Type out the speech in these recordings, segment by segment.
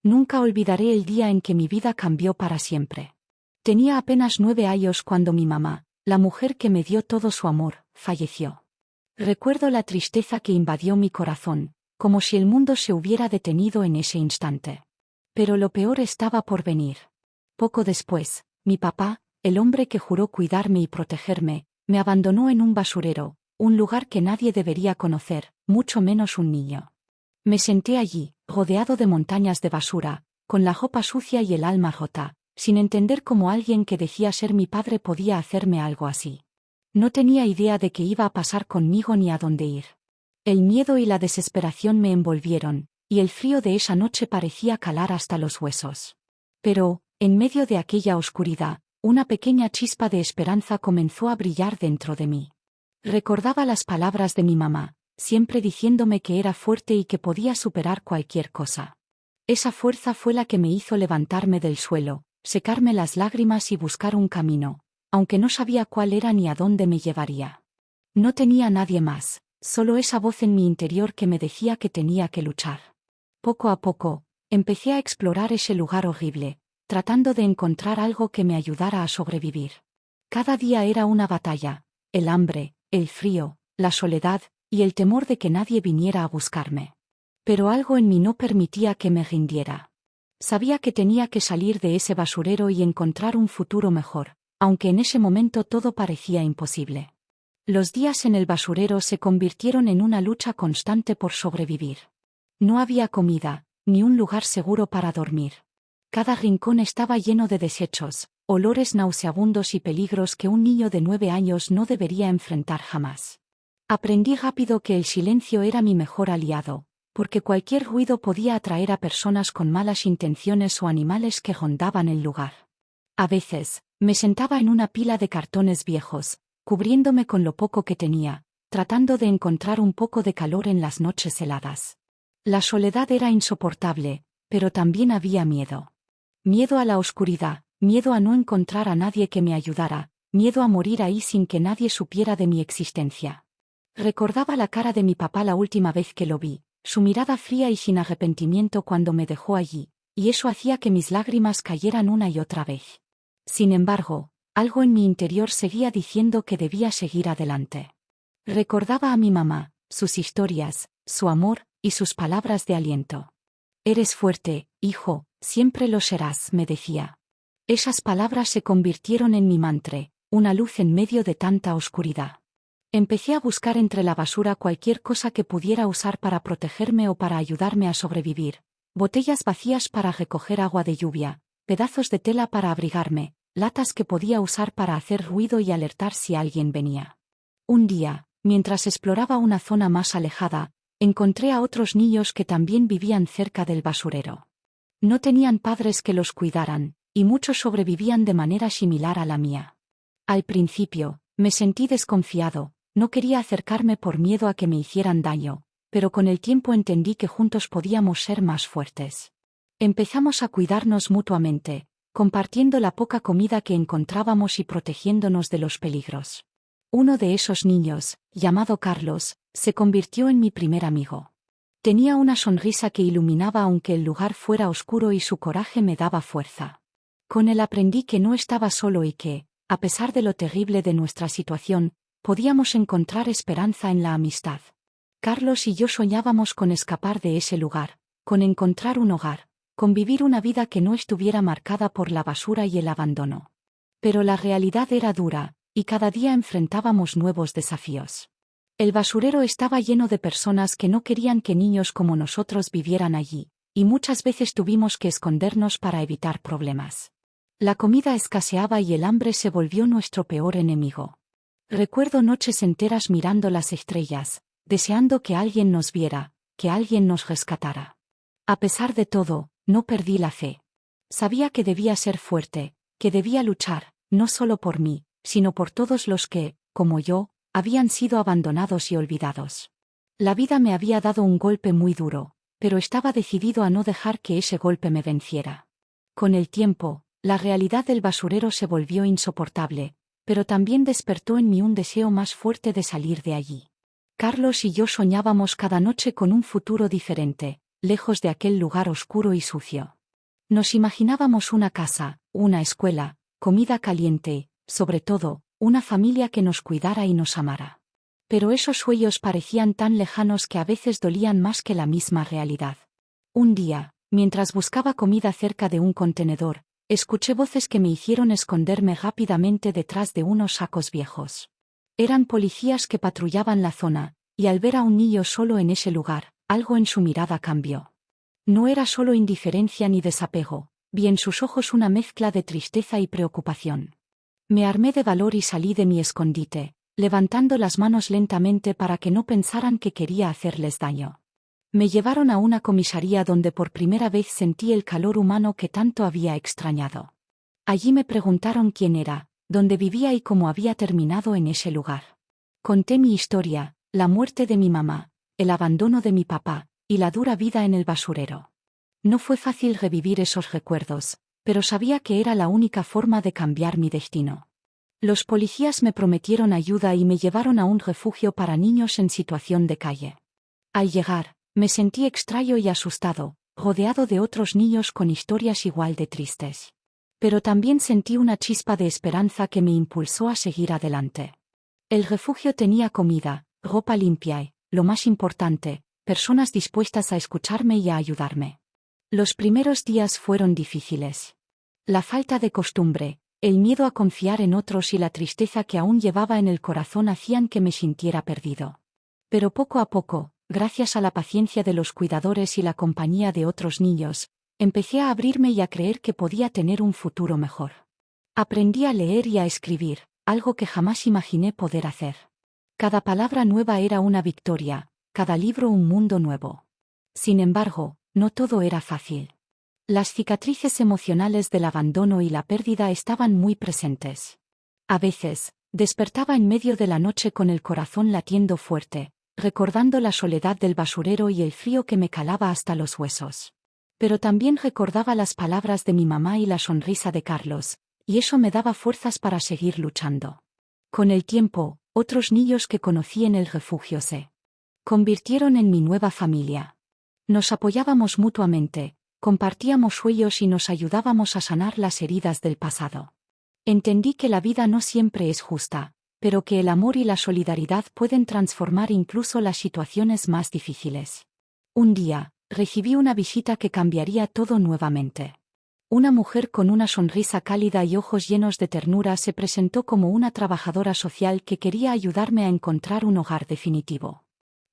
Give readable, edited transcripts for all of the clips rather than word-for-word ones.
Nunca olvidaré el día en que mi vida cambió para siempre. Tenía apenas 9 años cuando mi mamá, la mujer que me dio todo su amor, falleció. Recuerdo la tristeza que invadió mi corazón, como si el mundo se hubiera detenido en ese instante. Pero lo peor estaba por venir. Poco después, mi papá, el hombre que juró cuidarme y protegerme, me abandonó en un basurero, un lugar que nadie debería conocer, mucho menos un niño. Me senté allí, rodeado de montañas de basura, con la ropa sucia y el alma rota, sin entender cómo alguien que decía ser mi padre podía hacerme algo así. No tenía idea de qué iba a pasar conmigo ni a dónde ir. El miedo y la desesperación me envolvieron, y el frío de esa noche parecía calar hasta los huesos. Pero, en medio de aquella oscuridad, una pequeña chispa de esperanza comenzó a brillar dentro de mí. Recordaba las palabras de mi mamá, siempre diciéndome que era fuerte y que podía superar cualquier cosa. Esa fuerza fue la que me hizo levantarme del suelo, secarme las lágrimas y buscar un camino, aunque no sabía cuál era ni a dónde me llevaría. No tenía nadie más, solo esa voz en mi interior que me decía que tenía que luchar. Poco a poco, empecé a explorar ese lugar horrible, tratando de encontrar algo que me ayudara a sobrevivir. Cada día era una batalla, el hambre, el frío, la soledad, y el temor de que nadie viniera a buscarme. Pero algo en mí no permitía que me rindiera. Sabía que tenía que salir de ese basurero y encontrar un futuro mejor, aunque en ese momento todo parecía imposible. Los días en el basurero se convirtieron en una lucha constante por sobrevivir. No había comida, ni un lugar seguro para dormir. Cada rincón estaba lleno de desechos, olores nauseabundos y peligros que un niño de 9 años no debería enfrentar jamás. Aprendí rápido que el silencio era mi mejor aliado, porque cualquier ruido podía atraer a personas con malas intenciones o animales que rondaban el lugar. A veces, me sentaba en una pila de cartones viejos, cubriéndome con lo poco que tenía, tratando de encontrar un poco de calor en las noches heladas. La soledad era insoportable, pero también había miedo. Miedo a la oscuridad, miedo a no encontrar a nadie que me ayudara, miedo a morir ahí sin que nadie supiera de mi existencia. Recordaba la cara de mi papá la última vez que lo vi, su mirada fría y sin arrepentimiento cuando me dejó allí, y eso hacía que mis lágrimas cayeran una y otra vez. Sin embargo, algo en mi interior seguía diciendo que debía seguir adelante. Recordaba a mi mamá, sus historias, su amor, y sus palabras de aliento. «Eres fuerte, hijo, siempre lo serás», me decía. Esas palabras se convirtieron en mi mantra, una luz en medio de tanta oscuridad. Empecé a buscar entre la basura cualquier cosa que pudiera usar para protegerme o para ayudarme a sobrevivir. Botellas vacías para recoger agua de lluvia, pedazos de tela para abrigarme, latas que podía usar para hacer ruido y alertar si alguien venía. Un día, mientras exploraba una zona más alejada, encontré a otros niños que también vivían cerca del basurero. No tenían padres que los cuidaran, y muchos sobrevivían de manera similar a la mía. Al principio, me sentí desconfiado. No quería acercarme por miedo a que me hicieran daño, pero con el tiempo entendí que juntos podíamos ser más fuertes. Empezamos a cuidarnos mutuamente, compartiendo la poca comida que encontrábamos y protegiéndonos de los peligros. Uno de esos niños, llamado Carlos, se convirtió en mi primer amigo. Tenía una sonrisa que iluminaba aunque el lugar fuera oscuro y su coraje me daba fuerza. Con él aprendí que no estaba solo y que, a pesar de lo terrible de nuestra situación, podíamos encontrar esperanza en la amistad. Carlos y yo soñábamos con escapar de ese lugar, con encontrar un hogar, con vivir una vida que no estuviera marcada por la basura y el abandono. Pero la realidad era dura, y cada día enfrentábamos nuevos desafíos. El basurero estaba lleno de personas que no querían que niños como nosotros vivieran allí, y muchas veces tuvimos que escondernos para evitar problemas. La comida escaseaba y el hambre se volvió nuestro peor enemigo. Recuerdo noches enteras mirando las estrellas, deseando que alguien nos viera, que alguien nos rescatara. A pesar de todo, no perdí la fe. Sabía que debía ser fuerte, que debía luchar, no solo por mí, sino por todos los que, como yo, habían sido abandonados y olvidados. La vida me había dado un golpe muy duro, pero estaba decidido a no dejar que ese golpe me venciera. Con el tiempo, la realidad del basurero se volvió insoportable, pero también despertó en mí un deseo más fuerte de salir de allí. Carlos y yo soñábamos cada noche con un futuro diferente, lejos de aquel lugar oscuro y sucio. Nos imaginábamos una casa, una escuela, comida caliente, sobre todo, una familia que nos cuidara y nos amara. Pero esos sueños parecían tan lejanos que a veces dolían más que la misma realidad. Un día, mientras buscaba comida cerca de un contenedor, escuché voces que me hicieron esconderme rápidamente detrás de unos sacos viejos. Eran policías que patrullaban la zona, y al ver a un niño solo en ese lugar, algo en su mirada cambió. No era solo indiferencia ni desapego, vi en sus ojos una mezcla de tristeza y preocupación. Me armé de valor y salí de mi escondite, levantando las manos lentamente para que no pensaran que quería hacerles daño. Me llevaron a una comisaría donde por primera vez sentí el calor humano que tanto había extrañado. Allí me preguntaron quién era, dónde vivía y cómo había terminado en ese lugar. Conté mi historia, la muerte de mi mamá, el abandono de mi papá, y la dura vida en el basurero. No fue fácil revivir esos recuerdos, pero sabía que era la única forma de cambiar mi destino. Los policías me prometieron ayuda y me llevaron a un refugio para niños en situación de calle. Al llegar, me sentí extraño y asustado, rodeado de otros niños con historias igual de tristes. Pero también sentí una chispa de esperanza que me impulsó a seguir adelante. El refugio tenía comida, ropa limpia y, lo más importante, personas dispuestas a escucharme y a ayudarme. Los primeros días fueron difíciles. La falta de costumbre, el miedo a confiar en otros y la tristeza que aún llevaba en el corazón hacían que me sintiera perdido. Pero poco a poco, gracias a la paciencia de los cuidadores y la compañía de otros niños, empecé a abrirme y a creer que podía tener un futuro mejor. Aprendí a leer y a escribir, algo que jamás imaginé poder hacer. Cada palabra nueva era una victoria, cada libro un mundo nuevo. Sin embargo, no todo era fácil. Las cicatrices emocionales del abandono y la pérdida estaban muy presentes. A veces, despertaba en medio de la noche con el corazón latiendo fuerte, recordando la soledad del basurero y el frío que me calaba hasta los huesos. Pero también recordaba las palabras de mi mamá y la sonrisa de Carlos, y eso me daba fuerzas para seguir luchando. Con el tiempo, otros niños que conocí en el refugio se convirtieron en mi nueva familia. Nos apoyábamos mutuamente, compartíamos sueños y nos ayudábamos a sanar las heridas del pasado. Entendí que la vida no siempre es justa, pero que el amor y la solidaridad pueden transformar incluso las situaciones más difíciles. Un día, recibí una visita que cambiaría todo nuevamente. Una mujer con una sonrisa cálida y ojos llenos de ternura se presentó como una trabajadora social que quería ayudarme a encontrar un hogar definitivo.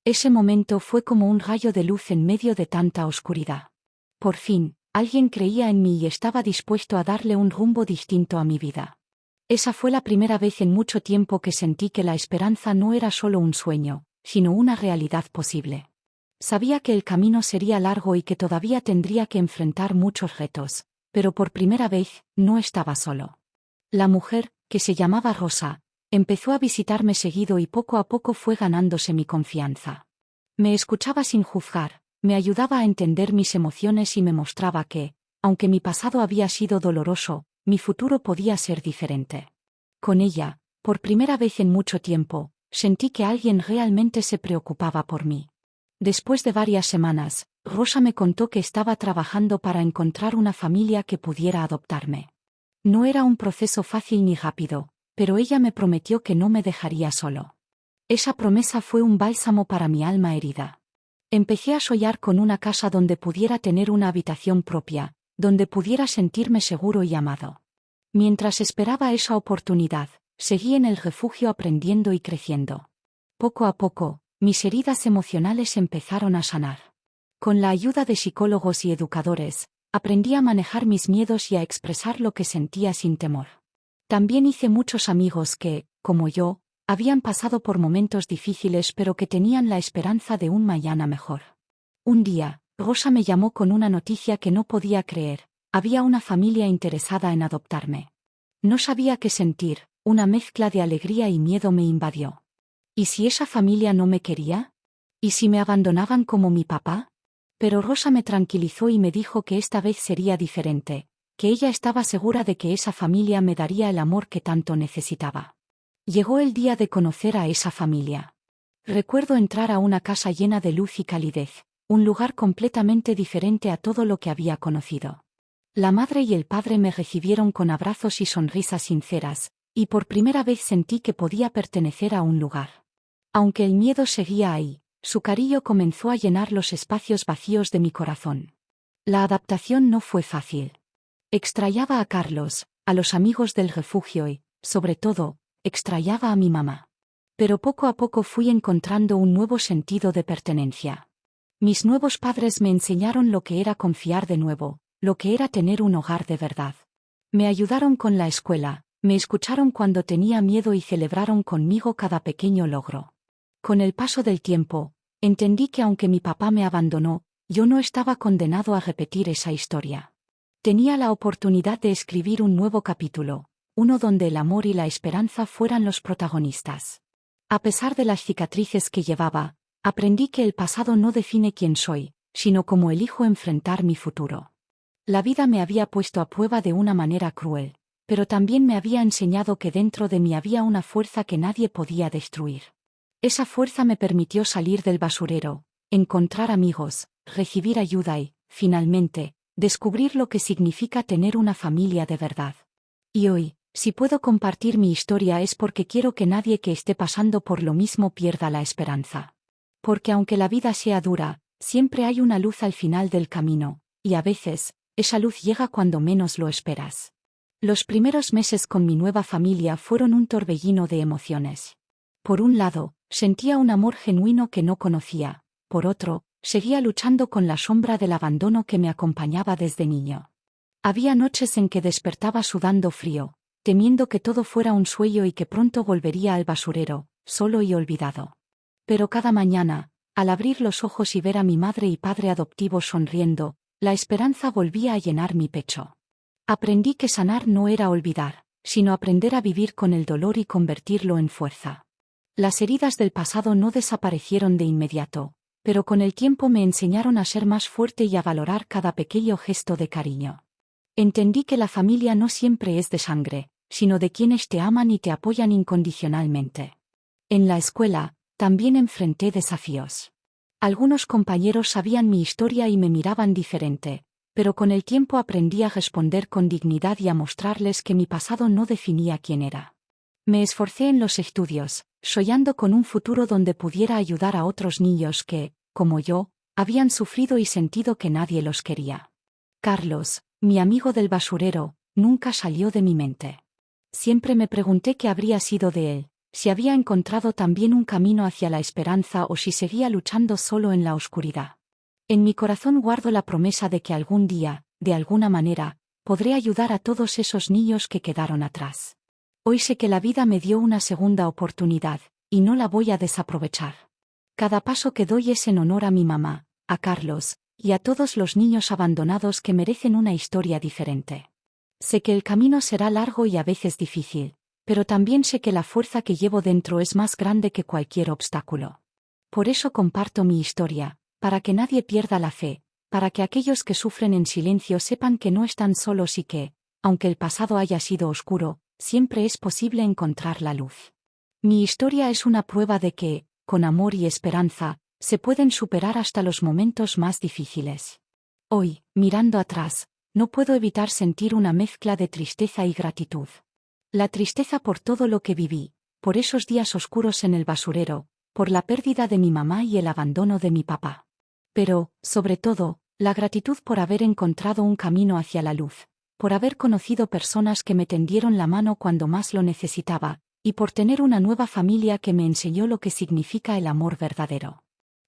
Ese momento fue como un rayo de luz en medio de tanta oscuridad. Por fin, alguien creía en mí y estaba dispuesto a darle un rumbo distinto a mi vida. Esa fue la primera vez en mucho tiempo que sentí que la esperanza no era solo un sueño, sino una realidad posible. Sabía que el camino sería largo y que todavía tendría que enfrentar muchos retos, pero por primera vez, no estaba solo. La mujer, que se llamaba Rosa, empezó a visitarme seguido y poco a poco fue ganándose mi confianza. Me escuchaba sin juzgar, me ayudaba a entender mis emociones y me mostraba que, aunque mi pasado había sido doloroso, mi futuro podía ser diferente. Con ella, por primera vez en mucho tiempo, sentí que alguien realmente se preocupaba por mí. Después de varias semanas, Rosa me contó que estaba trabajando para encontrar una familia que pudiera adoptarme. No era un proceso fácil ni rápido, pero ella me prometió que no me dejaría solo. Esa promesa fue un bálsamo para mi alma herida. Empecé a soñar con una casa donde pudiera tener una habitación propia, donde pudiera sentirme seguro y amado. Mientras esperaba esa oportunidad, seguí en el refugio aprendiendo y creciendo. Poco a poco, mis heridas emocionales empezaron a sanar. Con la ayuda de psicólogos y educadores, aprendí a manejar mis miedos y a expresar lo que sentía sin temor. También hice muchos amigos que, como yo, habían pasado por momentos difíciles pero que tenían la esperanza de un mañana mejor. Un día, Rosa me llamó con una noticia que no podía creer: había una familia interesada en adoptarme. No sabía qué sentir, una mezcla de alegría y miedo me invadió. ¿Y si esa familia no me quería? ¿Y si me abandonaban como mi papá? Pero Rosa me tranquilizó y me dijo que esta vez sería diferente, que ella estaba segura de que esa familia me daría el amor que tanto necesitaba. Llegó el día de conocer a esa familia. Recuerdo entrar a una casa llena de luz y calidez, un lugar completamente diferente a todo lo que había conocido. La madre y el padre me recibieron con abrazos y sonrisas sinceras, y por primera vez sentí que podía pertenecer a un lugar. Aunque el miedo seguía ahí, su cariño comenzó a llenar los espacios vacíos de mi corazón. La adaptación no fue fácil. Extrañaba a Carlos, a los amigos del refugio y, sobre todo, extrañaba a mi mamá. Pero poco a poco fui encontrando un nuevo sentido de pertenencia. Mis nuevos padres me enseñaron lo que era confiar de nuevo, lo que era tener un hogar de verdad. Me ayudaron con la escuela, me escucharon cuando tenía miedo y celebraron conmigo cada pequeño logro. Con el paso del tiempo, entendí que aunque mi papá me abandonó, yo no estaba condenado a repetir esa historia. Tenía la oportunidad de escribir un nuevo capítulo, uno donde el amor y la esperanza fueran los protagonistas. A pesar de las cicatrices que llevaba, aprendí que el pasado no define quién soy, sino cómo elijo enfrentar mi futuro. La vida me había puesto a prueba de una manera cruel, pero también me había enseñado que dentro de mí había una fuerza que nadie podía destruir. Esa fuerza me permitió salir del basurero, encontrar amigos, recibir ayuda y, finalmente, descubrir lo que significa tener una familia de verdad. Y hoy, si puedo compartir mi historia es porque quiero que nadie que esté pasando por lo mismo pierda la esperanza. Porque aunque la vida sea dura, siempre hay una luz al final del camino, y a veces, esa luz llega cuando menos lo esperas. Los primeros meses con mi nueva familia fueron un torbellino de emociones. Por un lado, sentía un amor genuino que no conocía, por otro, seguía luchando con la sombra del abandono que me acompañaba desde niño. Había noches en que despertaba sudando frío, temiendo que todo fuera un sueño y que pronto volvería al basurero, solo y olvidado. Pero cada mañana, al abrir los ojos y ver a mi madre y padre adoptivos sonriendo, la esperanza volvía a llenar mi pecho. Aprendí que sanar no era olvidar, sino aprender a vivir con el dolor y convertirlo en fuerza. Las heridas del pasado no desaparecieron de inmediato, pero con el tiempo me enseñaron a ser más fuerte y a valorar cada pequeño gesto de cariño. Entendí que la familia no siempre es de sangre, sino de quienes te aman y te apoyan incondicionalmente. En la escuela, también enfrenté desafíos. Algunos compañeros sabían mi historia y me miraban diferente, pero con el tiempo aprendí a responder con dignidad y a mostrarles que mi pasado no definía quién era. Me esforcé en los estudios, soñando con un futuro donde pudiera ayudar a otros niños que, como yo, habían sufrido y sentido que nadie los quería. Carlos, mi amigo del basurero, nunca salió de mi mente. Siempre me pregunté qué habría sido de él, si había encontrado también un camino hacia la esperanza o si seguía luchando solo en la oscuridad. En mi corazón guardo la promesa de que algún día, de alguna manera, podré ayudar a todos esos niños que quedaron atrás. Hoy sé que la vida me dio una segunda oportunidad, y no la voy a desaprovechar. Cada paso que doy es en honor a mi mamá, a Carlos, y a todos los niños abandonados que merecen una historia diferente. Sé que el camino será largo y a veces difícil, pero también sé que la fuerza que llevo dentro es más grande que cualquier obstáculo. Por eso comparto mi historia, para que nadie pierda la fe, para que aquellos que sufren en silencio sepan que no están solos y que, aunque el pasado haya sido oscuro, siempre es posible encontrar la luz. Mi historia es una prueba de que, con amor y esperanza, se pueden superar hasta los momentos más difíciles. Hoy, mirando atrás, no puedo evitar sentir una mezcla de tristeza y gratitud. La tristeza por todo lo que viví, por esos días oscuros en el basurero, por la pérdida de mi mamá y el abandono de mi papá. Pero, sobre todo, la gratitud por haber encontrado un camino hacia la luz, por haber conocido personas que me tendieron la mano cuando más lo necesitaba, y por tener una nueva familia que me enseñó lo que significa el amor verdadero.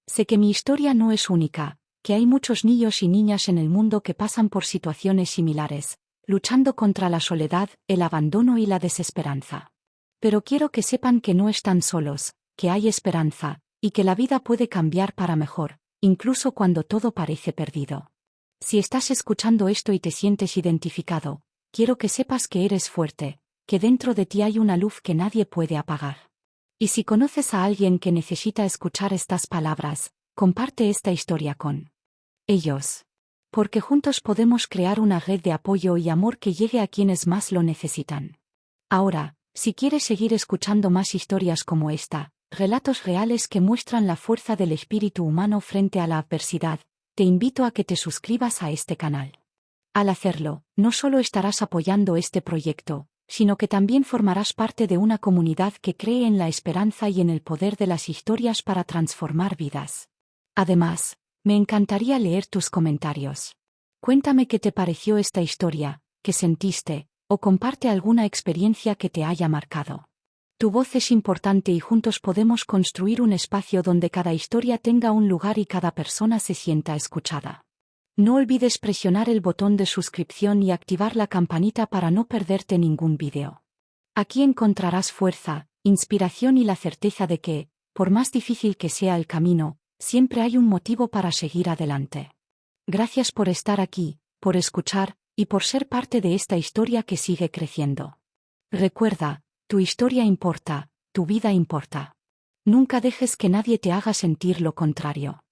Sé que mi historia no es única, que hay muchos niños y niñas en el mundo que pasan por situaciones similares, luchando contra la soledad, el abandono y la desesperanza. Pero quiero que sepan que no están solos, que hay esperanza, y que la vida puede cambiar para mejor, incluso cuando todo parece perdido. Si estás escuchando esto y te sientes identificado, quiero que sepas que eres fuerte, que dentro de ti hay una luz que nadie puede apagar. Y si conoces a alguien que necesita escuchar estas palabras, comparte esta historia con ellos. Porque juntos podemos crear una red de apoyo y amor que llegue a quienes más lo necesitan. Ahora, si quieres seguir escuchando más historias como esta, relatos reales que muestran la fuerza del espíritu humano frente a la adversidad. Te invito a que te suscribas a este canal. Al hacerlo, no solo estarás apoyando este proyecto, sino que también formarás parte de una comunidad que cree en la esperanza y en el poder de las historias para transformar vidas. Además, me encantaría leer tus comentarios. Cuéntame qué te pareció esta historia, qué sentiste, o comparte alguna experiencia que te haya marcado. Tu voz es importante y juntos podemos construir un espacio donde cada historia tenga un lugar y cada persona se sienta escuchada. No olvides presionar el botón de suscripción y activar la campanita para no perderte ningún vídeo. Aquí encontrarás fuerza, inspiración y la certeza de que, por más difícil que sea el camino, siempre hay un motivo para seguir adelante. Gracias por estar aquí, por escuchar, y por ser parte de esta historia que sigue creciendo. Recuerda, tu historia importa, tu vida importa. Nunca dejes que nadie te haga sentir lo contrario.